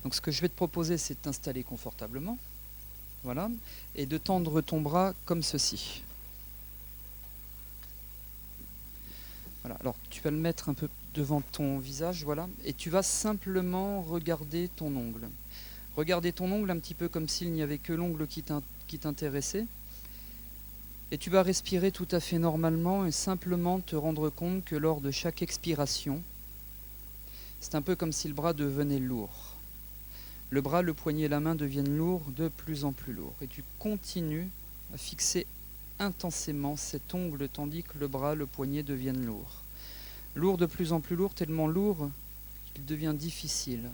Donc ce que je vais te proposer, c'est de t'installer confortablement, voilà, et de tendre ton bras comme ceci. Voilà. Alors tu vas le mettre un peu devant ton visage, voilà, et tu vas simplement regarder ton ongle. Regarder ton ongle un petit peu comme s'il n'y avait que l'ongle qui t'intéressait. Et tu vas respirer tout à fait normalement et simplement te rendre compte que lors de chaque expiration, c'est un peu comme si le bras devenait lourd. Le bras, le poignet et la main deviennent lourds, de plus en plus lourds. Et tu continues à fixer intensément cet ongle tandis que le bras, le poignet deviennent lourds. Lourd, de plus en plus lourd, tellement lourd qu'il devient difficile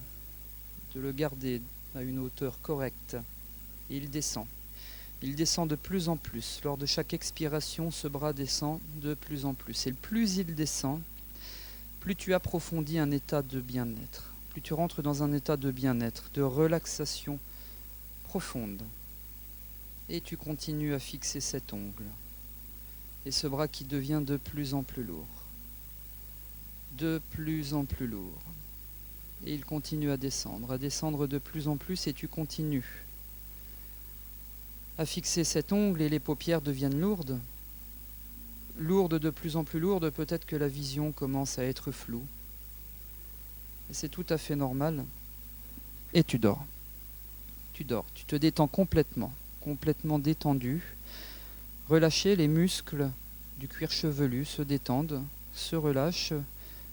de le garder à une hauteur correcte. Et il descend. Il descend de plus en plus. Lors de chaque expiration, ce bras descend de plus en plus. Et plus il descend, plus tu approfondis un état de bien-être. Plus tu rentres dans un état de bien-être, de relaxation profonde. Et tu continues à fixer cet ongle. Et ce bras qui devient de plus en plus lourd. De plus en plus lourd. Et il continue à descendre de plus en plus, et tu continues à fixer cet ongle et les paupières deviennent lourdes. Lourdes, de plus en plus lourdes, peut-être que la vision commence à être floue. Et c'est tout à fait normal. Et tu dors. Tu dors, tu te détends complètement, complètement détendu. Relâché, les muscles du cuir chevelu se détendent, se relâchent.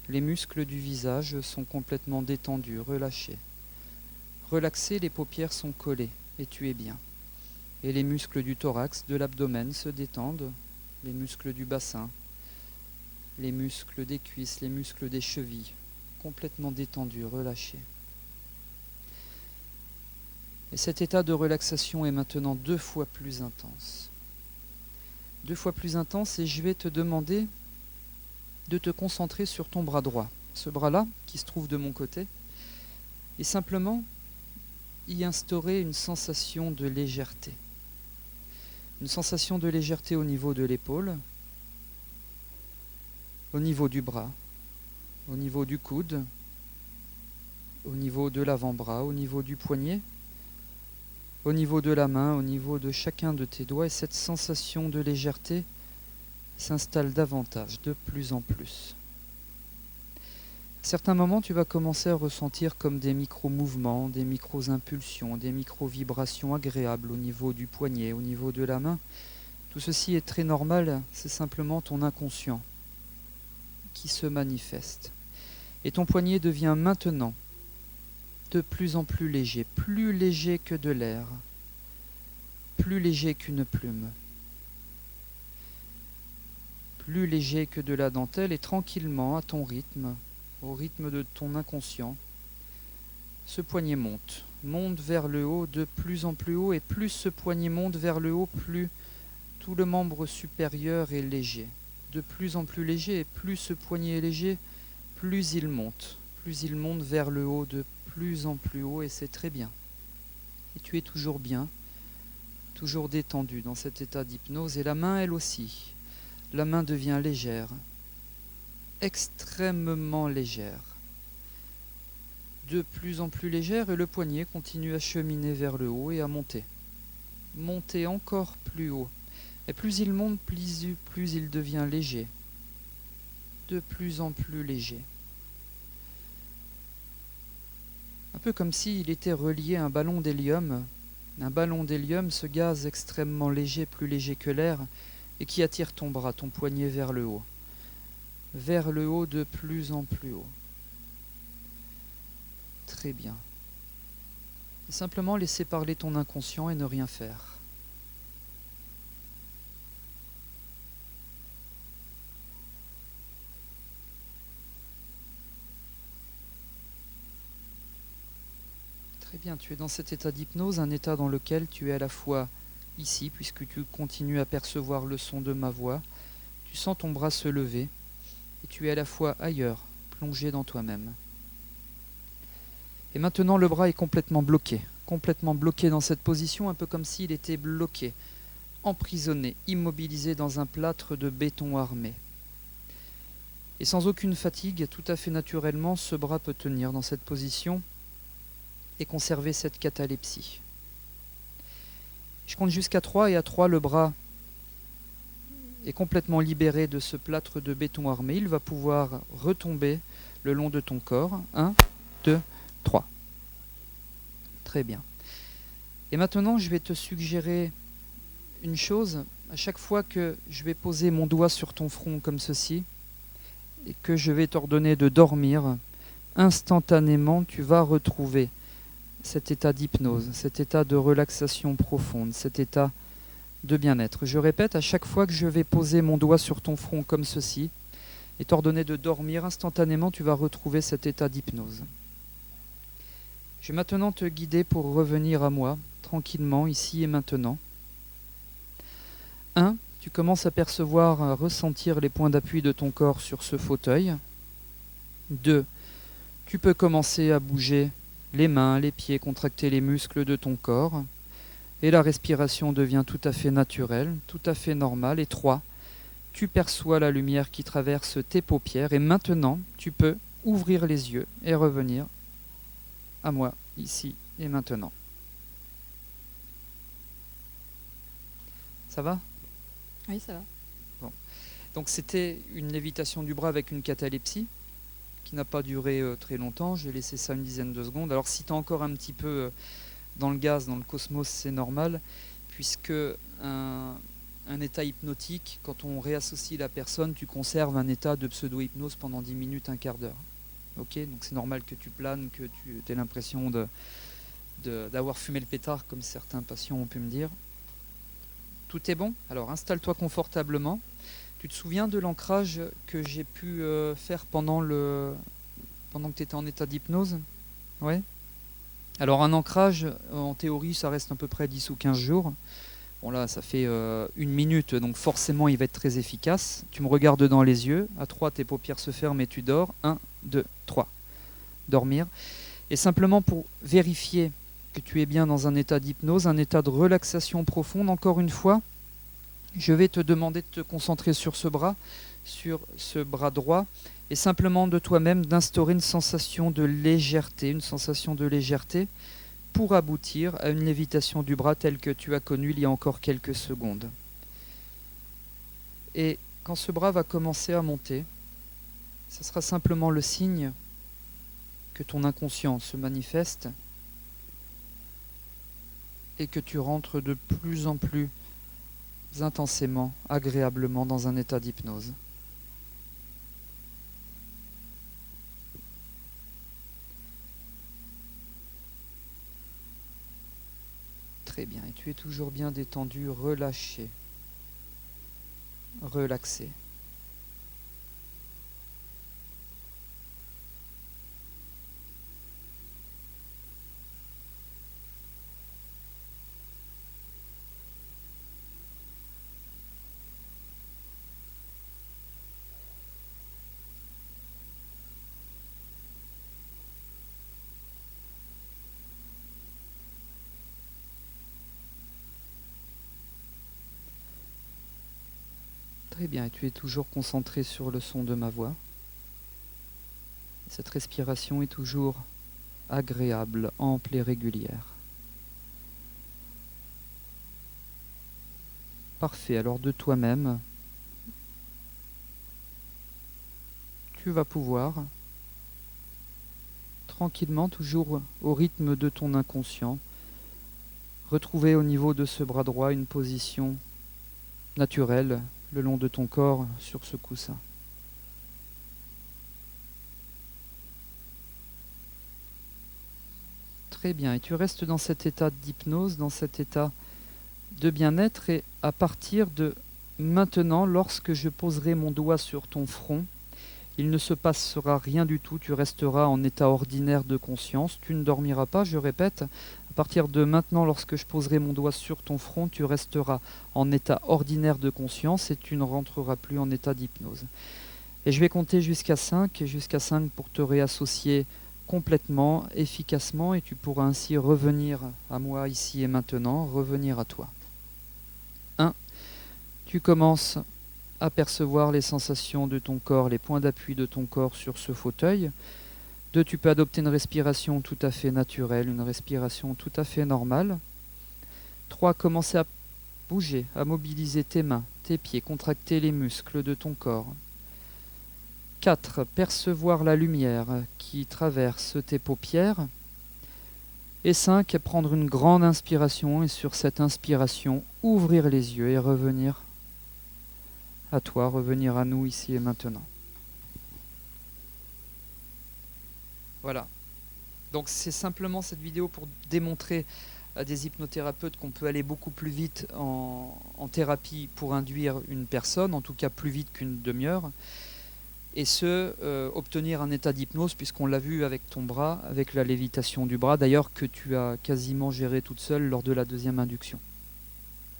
Les muscles du visage sont complètement détendus, relâchés. Relaxés, les paupières sont collées et tu es bien. Et les muscles du thorax, de l'abdomen se détendent, les muscles du bassin, les muscles des cuisses, les muscles des chevilles, complètement détendus, relâchés. Et cet état de relaxation est maintenant 2 fois plus intense. 2 fois plus intense, et je vais te demander de te concentrer sur ton bras droit. Ce bras-là, qui se trouve de mon côté, et simplement y instaurer une sensation de légèreté. Une sensation de légèreté au niveau de l'épaule, au niveau du bras, au niveau du coude, au niveau de l'avant-bras, au niveau du poignet, au niveau de la main, au niveau de chacun de tes doigts. Et cette sensation de légèreté s'installe davantage, de plus en plus. À certains moments, tu vas commencer à ressentir comme des micro-mouvements, des micro-impulsions, des micro-vibrations agréables au niveau du poignet, au niveau de la main. Tout ceci est très normal, c'est simplement ton inconscient qui se manifeste. Et ton poignet devient maintenant de plus en plus léger que de l'air, plus léger qu'une plume, plus léger que de la dentelle, et tranquillement, à ton rythme, au rythme de ton inconscient, ce poignet monte vers le haut, de plus en plus haut, et plus ce poignet monte vers le haut, plus tout le membre supérieur est léger, de plus en plus léger, et plus ce poignet est léger, plus il monte vers le haut, de plus en plus haut, et c'est très bien. Et tu es toujours bien, toujours détendu dans cet état d'hypnose, et la main, elle aussi, la main devient légère, extrêmement légère, de plus en plus légère, et le poignet continue à cheminer vers le haut et à monter encore plus haut. Et plus il monte, plus il devient léger, de plus en plus léger. Un peu comme s'il était relié à un ballon d'hélium. Un ballon d'hélium, ce gaz extrêmement léger, plus léger que l'air, et qui attire ton bras, ton poignet vers le haut de plus en plus haut. Très bien. Et simplement laisser parler ton inconscient et ne rien faire. Très bien, tu es dans cet état d'hypnose, un état dans lequel tu es à la fois ici, puisque tu continues à percevoir le son de ma voix, tu sens ton bras se lever, et tu es à la fois ailleurs, plongé dans toi-même. Et maintenant le bras est complètement bloqué dans cette position, un peu comme s'il était bloqué, emprisonné, immobilisé dans un plâtre de béton armé. Et sans aucune fatigue, tout à fait naturellement, ce bras peut tenir dans cette position et conserver cette catalepsie. Je compte jusqu'à 3 et à 3, le bras est complètement libéré de ce plâtre de béton armé. Il va pouvoir retomber le long de ton corps. 1, 2, 3. Très bien. Et maintenant, je vais te suggérer une chose. À chaque fois que je vais poser mon doigt sur ton front comme ceci, et que je vais t'ordonner de dormir, instantanément, tu vas retrouver cet état d'hypnose, cet état de relaxation profonde, cet état de bien-être. Je répète, à chaque fois que je vais poser mon doigt sur ton front comme ceci, et t'ordonner de dormir, instantanément, tu vas retrouver cet état d'hypnose. Je vais maintenant te guider pour revenir à moi, tranquillement, ici et maintenant. 1. Tu commences à percevoir, à ressentir les points d'appui de ton corps sur ce fauteuil. 2. Tu peux commencer à bouger les mains, les pieds, contracter les muscles de ton corps. Et la respiration devient tout à fait naturelle, tout à fait normale. Et 3. Tu perçois la lumière qui traverse tes paupières. Et maintenant, tu peux ouvrir les yeux et revenir à moi, ici et maintenant. Ça va ? Oui, ça va. Bon. Donc c'était une lévitation du bras avec une catalepsie qui n'a pas duré très longtemps. J'ai laissé ça une dizaine de secondes. Alors si tu es encore un petit peu dans le gaz, dans le cosmos, c'est normal, puisque un état hypnotique, quand on réassocie la personne, tu conserves un état de pseudo-hypnose pendant 10 minutes, un quart d'heure. Ok, donc c'est normal que tu planes, que tu aies l'impression d'avoir fumé le pétard, comme certains patients ont pu me dire. Tout est bon? Alors installe-toi confortablement. Tu te souviens de l'ancrage que j'ai pu faire pendant que tu étais en état d'hypnose? Ouais. Alors un ancrage, en théorie, ça reste à peu près 10 ou 15 jours. Bon là, ça fait 1 minute, donc forcément, il va être très efficace. Tu me regardes dans les yeux. À 3, tes paupières se ferment et tu dors. 1, 2, 3. Dormir. Et simplement pour vérifier que tu es bien dans un état d'hypnose, un état de relaxation profonde, encore une fois, je vais te demander de te concentrer sur ce bras droit, et simplement de toi-même d'instaurer une sensation de légèreté, pour aboutir à une lévitation du bras telle que tu as connue il y a encore quelques secondes. Et quand ce bras va commencer à monter, ce sera simplement le signe que ton inconscient se manifeste et que tu rentres de plus en plus intensément, agréablement dans un état d'hypnose. Très bien, et tu es toujours bien détendu, relâché, relaxé. Très bien, et tu es toujours concentré sur le son de ma voix. Cette respiration est toujours agréable, ample et régulière. Parfait, alors de toi-même, tu vas pouvoir, tranquillement, toujours au rythme de ton inconscient, retrouver au niveau de ce bras droit une position naturelle le long de ton corps sur ce coussin. Très bien, et tu restes dans cet état d'hypnose, dans cet état de bien-être, et à partir de maintenant, lorsque je poserai mon doigt sur ton front, il ne se passera rien du tout, tu resteras en état ordinaire de conscience, tu ne dormiras pas, je répète, à partir de maintenant, lorsque je poserai mon doigt sur ton front, tu resteras en état ordinaire de conscience et tu ne rentreras plus en état d'hypnose. Et je vais compter jusqu'à 5, et jusqu'à 5 pour te réassocier complètement, efficacement, et tu pourras ainsi revenir à moi ici et maintenant, revenir à toi. 1. Tu commences à percevoir les sensations de ton corps, les points d'appui de ton corps sur ce fauteuil. 2, tu peux adopter une respiration tout à fait naturelle, une respiration tout à fait normale. 3, commencer à bouger, à mobiliser tes mains, tes pieds, contracter les muscles de ton corps. 4, percevoir la lumière qui traverse tes paupières. Et 5, prendre une grande inspiration et sur cette inspiration, ouvrir les yeux et revenir à toi, revenir à nous ici et maintenant. Voilà. Donc c'est simplement cette vidéo pour démontrer à des hypnothérapeutes qu'on peut aller beaucoup plus vite en thérapie pour induire une personne, en tout cas plus vite qu'une demi-heure, et obtenir un état d'hypnose, puisqu'on l'a vu avec ton bras, avec la lévitation du bras, d'ailleurs que tu as quasiment géré toute seule lors de la deuxième induction.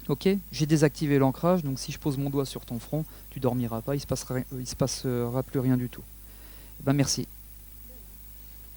Ok, j'ai désactivé l'ancrage, donc si je pose mon doigt sur ton front, tu dormiras pas, il se passera plus rien du tout. Ben merci.